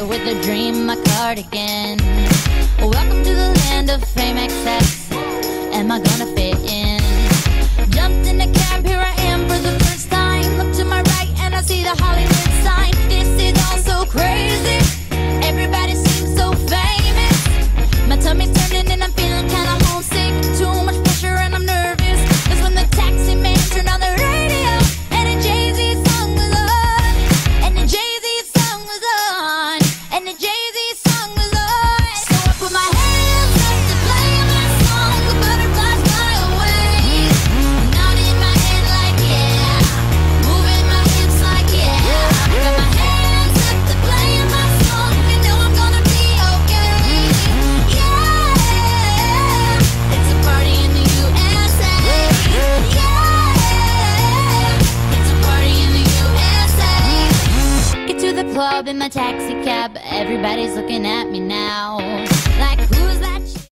with a dream, my cardigan. Welcome to the land of fame excess. Am I gonna fit in? Jumped in a cab, here I am for the first time. Look to my right and I see the Hollywood sign. This is all so crazy. Everybody seems so famous. My tummy's turning and I'm feeling kinda homesick. Too much pressure and I'm nervous. That's when the taxi man turned on the radio and a Jay-Z song was on. And the Jay-Z song was on. And the Jay-Z song was on. So I put my hands up to play my song. The butterflies fly away. Nodding my head like yeah. Moving my hips like yeah. Got my hands up to play my song. You know I'm gonna be okay. Yeah. It's a party in the USA. Yeah. It's a party in the USA. Get to the club in my taxi cab. Everybody's looking at me now.